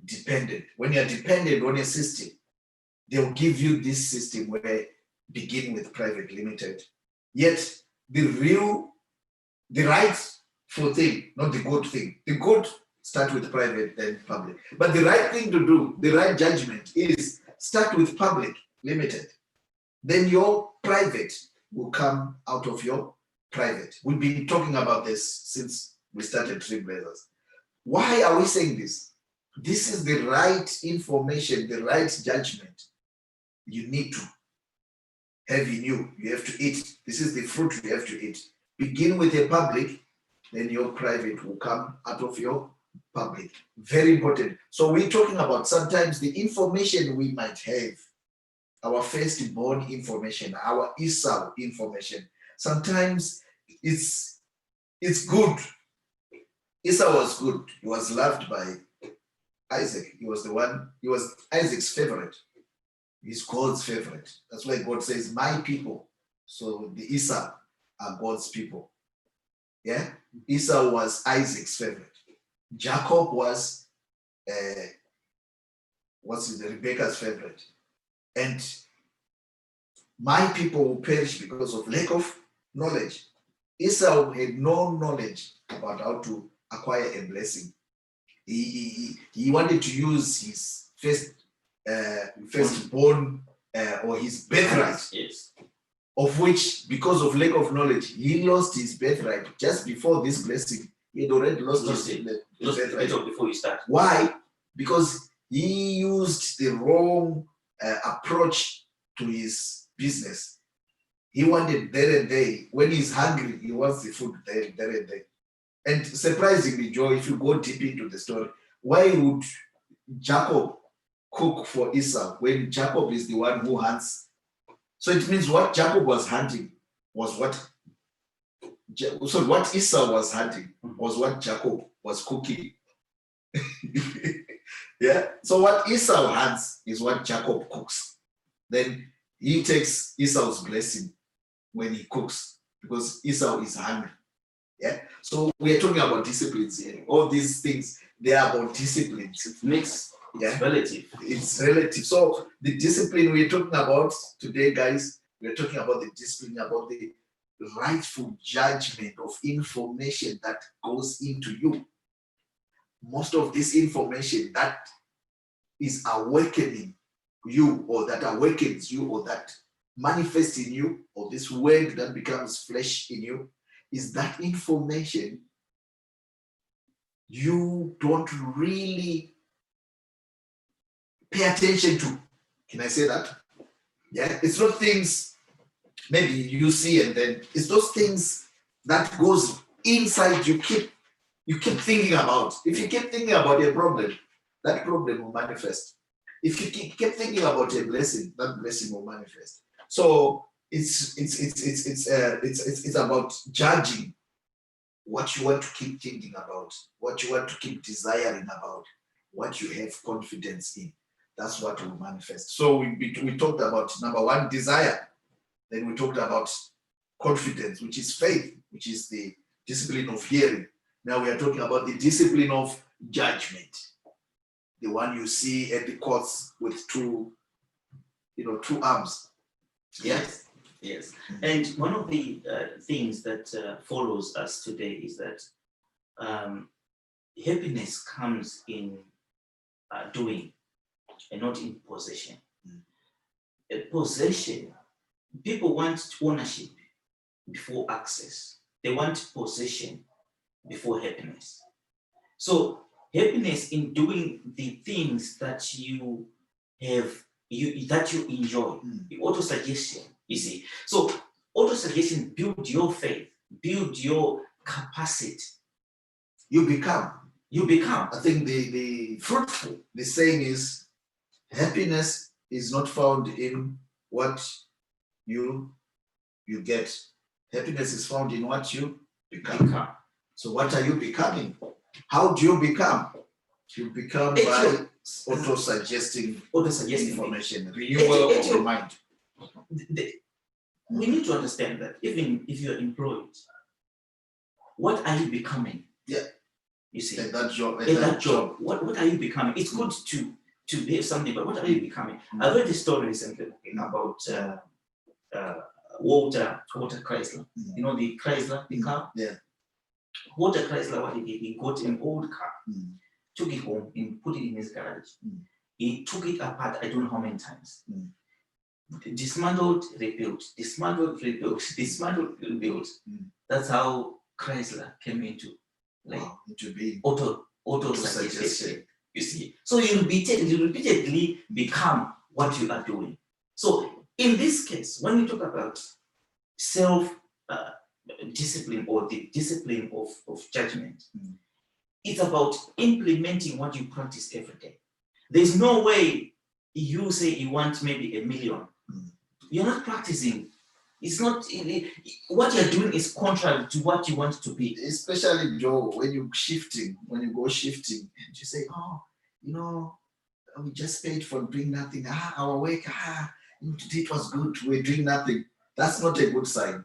dependent. When you're dependent on a system, they'll give you this system where begin with private limited. Yet the rightful thing, not the good thing. The good start with private, then public. But the right thing to do, the right judgment is start with public limited. Then your private will come out of your private. We've been talking about this since we started Dreamblazers. Why are we saying this? this is the right information, the right judgment you need to have in you. You have to eat. This is the fruit you have to eat. Begin with a public, then your private will come out of your public. Very important. So we're talking about sometimes the information we might have, our firstborn information, our Esau information. Sometimes it's good. Esau was good. He was loved by Isaac. He was Isaac's favorite. He's God's favorite. That's why God says, my people. So the Esau are God's people. Yeah? Esau was Isaac's favorite. Jacob was Rebecca's favorite. And my people will perish because of lack of knowledge. Esau had no knowledge about how to acquire a blessing. He wanted to use his firstborn or his birthright. Yes. Of which, because of lack of knowledge, he lost his birthright just before this blessing. He had already lost his birthright Before you start. Why? Because he used the wrong approach to his business. He wanted there and there. When he's hungry, he wants the food there and there. And surprisingly, Joe, if you go deep into the story, why would Jacob cook for Esau when Jacob is the one who hunts? So it means what Jacob was hunting was what Esau was hunting was what Jacob was cooking. Yeah. So what Esau hunts is what Jacob cooks. Then he takes Esau's blessing when he cooks because Esau is hungry. Yeah. So we are talking about disciplines here. All these things, they are about disciplines. It makes Yeah. relative. It's relative. So the discipline we're talking about today, guys, we're talking about the discipline, about the rightful judgment of information that goes into you. Most of this information that is awakening you, or that awakens you, or that manifests in you, or this word that becomes flesh in you, is that information you don't really pay attention to. Can I say that? Yeah, it's not things maybe you see and then it's those things that goes inside you keep thinking about. If you keep thinking about a problem, that problem will manifest. If you keep thinking about a blessing, that blessing will manifest. So it's about judging what you want to keep thinking about, what you want to keep desiring about, what you have confidence in. That's what will manifest. So we talked about number one, desire. Then we talked about confidence, which is faith, which is the discipline of hearing. Now we are talking about the discipline of judgment, the one you see at the courts with two arms. Yes. Yes. And one of the things that follows us today is that happiness comes in doing and not in possession. A possession, people want ownership before access. They want possession before happiness. So happiness in doing the things that you have, that you enjoy, auto-suggestion, you see. So auto-suggestion build your faith, build your capacity. You become. I think the saying is, happiness is not found in what you get. Happiness is found in what you become. So what are you becoming? How do you become? You become by auto-suggesting information, renewal of your mind. We need to understand that even if you're employed, what are you becoming? Yeah. You see, at that job. What are you becoming? It's good to be something, but what are you becoming? I read a story recently about Walter Chrysler. You know the Chrysler, the car? Yeah. Walter Chrysler, what he did, he got an old car, took it home and put it in his garage. He took it apart, I don't know how many times. Dismantled, rebuilt, dismantled, rebuilt, dismantled, rebuilt. That's how Chrysler came into being. Auto suggestion. You see, so you repeatedly become what you are doing. So in this case, when you talk about self discipline or the discipline of judgment, it's about implementing what you practice every day. There's no way you say you want maybe 1 million. You're not practicing. It's not, what you're doing is contrary to what you want to be. Especially Joe, when you go shifting, and you say, oh, we just paid for doing nothing. Our work, today it was good. We're doing nothing. That's not a good sign.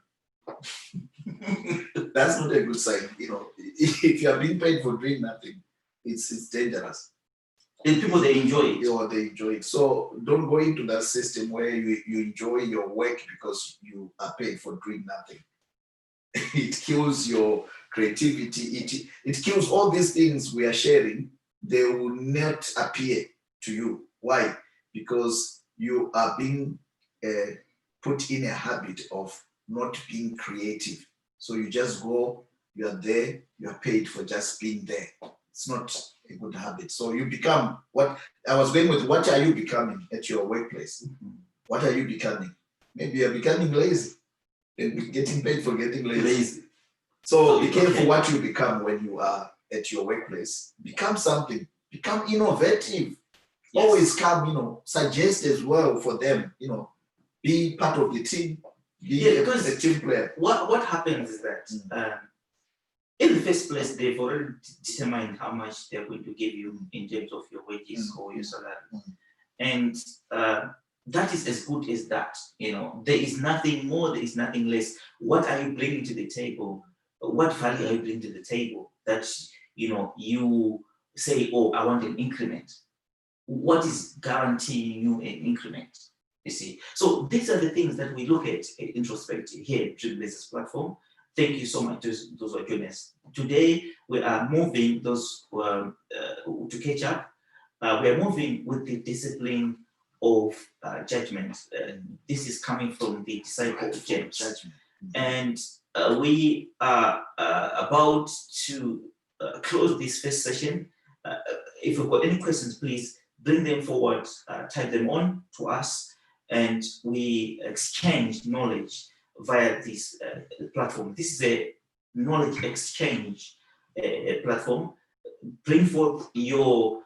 That's not a good sign. If you are being paid for doing nothing, it's dangerous. And people, they enjoy it. They enjoy it. So don't go into that system where you enjoy your work because you are paid for doing nothing. It kills your creativity. It kills all these things we are sharing. They will not appear to you. Why? Because you are being put in a habit of not being creative. So you just go, you are there, you are paid for just being there. It's not a good habit. So you become what I was going with. What are you becoming at your workplace? What are you becoming? Maybe you're becoming lazy and getting paid for getting lazy. So be careful what you become when you are at your workplace. Become something. Become innovative. Yes. Always come, suggest as well for them, be part of the team. Be a team player. What happens is that in the first place, they've already determined how much they're going to give you in terms of your wages or your salary. And that is as good as that. There is nothing more, there is nothing less. What are you bringing to the table? What value are you bringing to the table that, you say, oh, I want an increment? What is guaranteeing you an increment? You see? So these are the things that we look at introspectively here at Dreamblazers platform. Thank you so much to those who are joining us. Today, we are moving to catch up. We are moving with the discipline of judgment. This is coming from the disciple of James. And we are about to close this first session. If you've got any questions, please bring them forward, type them on to us, and we exchange knowledge via this platform. This is a knowledge exchange platform. Bring forth your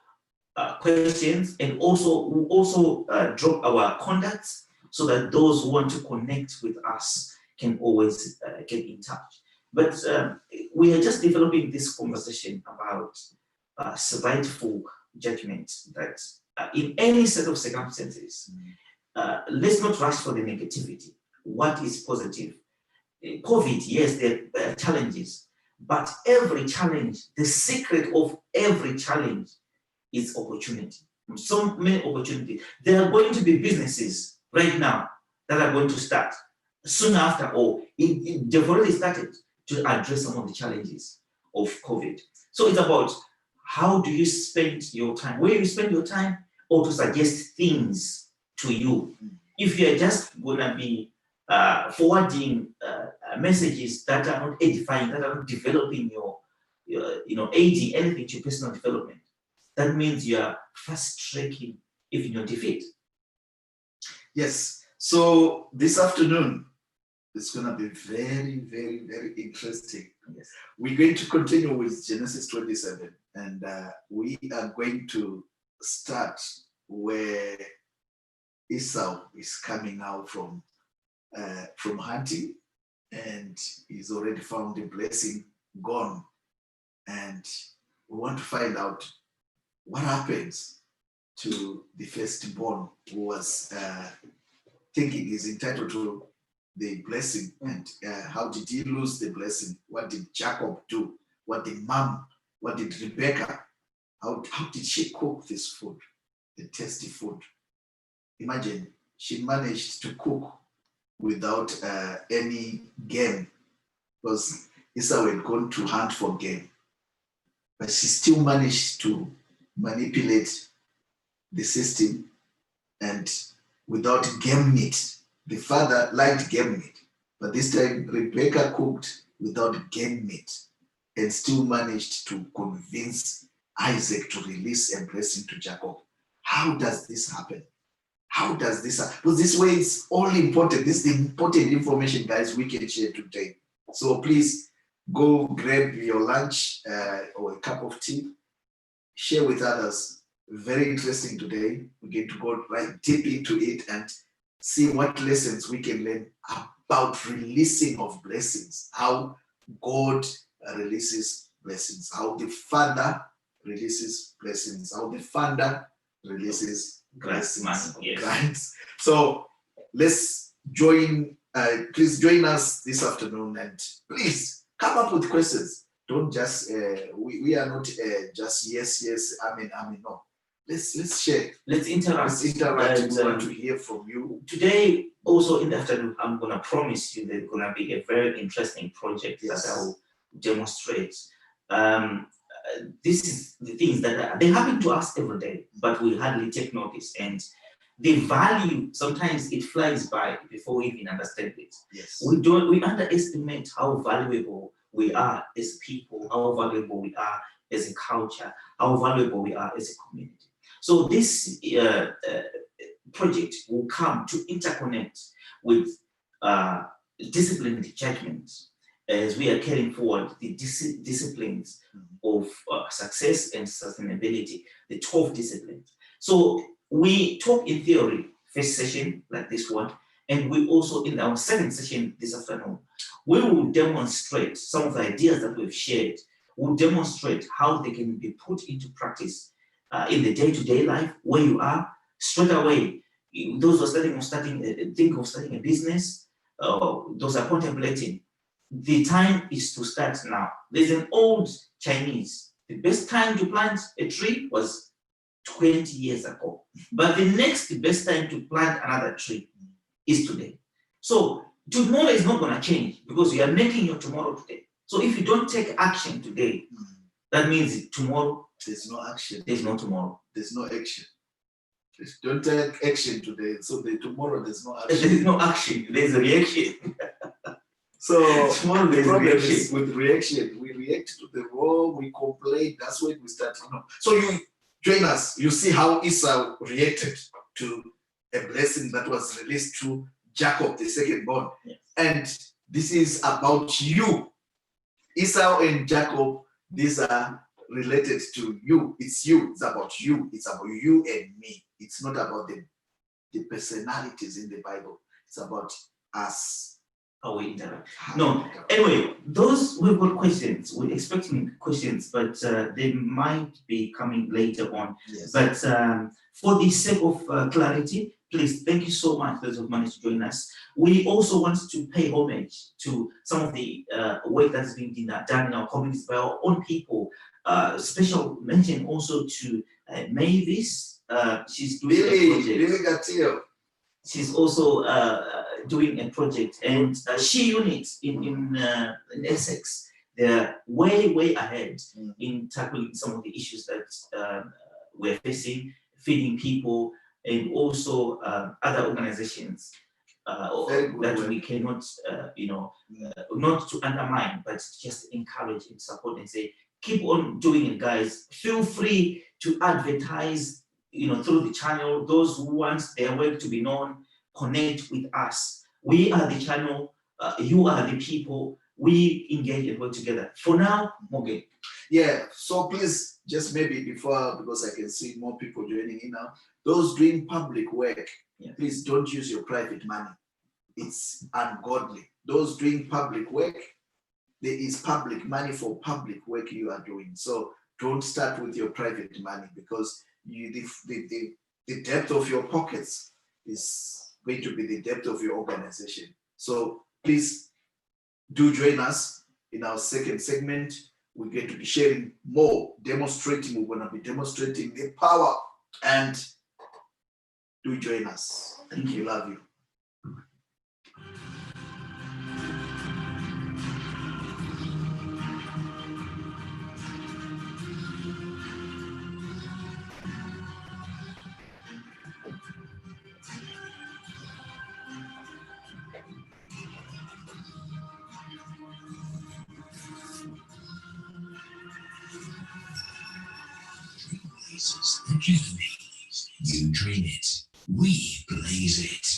questions, and we'll drop our contacts so that those who want to connect with us can always get in touch. But we are just developing this conversation about survivable judgment, that in any set of circumstances, let's not rush for the negativity. What is positive? COVID, yes, there are challenges, but every challenge, the secret of every challenge is opportunity. So many opportunities. There are going to be businesses right now that are going to start soon after, or they've already started to address some of the challenges of COVID. So it's about how do you spend your time, where you spend your time, or to suggest things to you. If you're just going to be forwarding messages that are not edifying, that are not developing your aiding anything to personal development, that means you are fast tracking even your defeat. Yes. So this afternoon, it's going to be very, very, very interesting. Yes. We're going to continue with Genesis 27, and we are going to start where Esau is coming out from hunting, and he's already found the blessing gone. And we want to find out what happens to the firstborn who was thinking he's entitled to the blessing, and how did he lose the blessing? What did Jacob do? What did Rebecca, how did she cook this food, the tasty food? Imagine, she managed to cook without any game, because Esau had gone to hunt for game, but she still managed to manipulate the system, and without game meat. The father liked game meat, but this time Rebecca cooked without game meat and still managed to convince Isaac to release a blessing to Jacob. How does this happen? How does this happen? Because this way it's all important. This is the important information, guys, we can share today. So please go grab your lunch or a cup of tea. Share with others. Very interesting today. We're going to go right deep into it and see what lessons we can learn about releasing of blessings, how God releases blessings, how the Father releases blessings, how the Father releases blessings. Yes. So let's join, please join us this afternoon and please come up with questions. Don't just, we are not just yes, amen, no. Let's share. Let's interact. Let's interact. We want to hear from you. Today, also in the afternoon, I'm going to promise you there's going to be a very interesting project that I will demonstrate. This is the things that they happen to us every day, but we hardly take notice. And the value, sometimes it flies by before we even understand it. Yes. We underestimate how valuable we are as people, how valuable we are as a culture, how valuable we are as a community. So this project will come to interconnect with disciplined judgment as we are carrying forward the disciplines of success and sustainability, the 12 disciplines. So we talk in theory, first session like this one, and we also in our second session this afternoon, we will demonstrate some of the ideas that we've shared. We'll demonstrate how they can be put into practice in the day-to-day life where you are straight away. Those who are think of starting a business, those are contemplating. The time is to start now. There's an old Chinese. The best time to plant a tree was 20 years ago. But the next best time to plant another tree is today. So tomorrow is not going to change because you are making your tomorrow today. So if you don't take action today, that means tomorrow there's no action. There's no tomorrow. There's no action. Don't take action today. So tomorrow there's no action. There's no action. There's a reaction. So tomorrow the there's problem reaction. is with reaction. We react to the wrong. We complain. That's when we start. So you join us. You see how Esau reacted to a blessing that was released to Jacob, the second born. Yes. And this is about you. Esau and Jacob. These are related to you. It's you. It's about you. It's about you and me. It's not about the personalities in the Bible. It's about us. How we interact. No. Anyway, those who've got questions, we're expecting questions, but they might be coming later on. Yes. But for the sake of clarity, please, thank you so much, those who've managed to join us. We also want to pay homage to some of the work that's been done in our communities by our own people. Special mention also to Mavis. She's doing a project. She's also doing a project, and She Unit in Essex, they're way ahead in tackling some of the issues that we're facing, feeding people, and also other organizations that we cannot, not to undermine, but just encourage and support and say, keep on doing it, guys. Feel free to advertise, through the channel. Those who want their work to be known, connect with us. We are the channel. You are the people. We engage and work together. For now, Morgan. Yeah. So please, just maybe before, because I can see more people joining in now. Those doing public work, please don't use your private money. It's ungodly. Those doing public work, there is public money for public work you are doing. So don't start with your private money, because the depth of your pockets is going to be the depth of your organization. So please do join us in our second segment. We're going to be sharing more, demonstrating. We're going to be demonstrating the power, and do join us. Thank you. Love you. Academy. You dream it, we blaze it.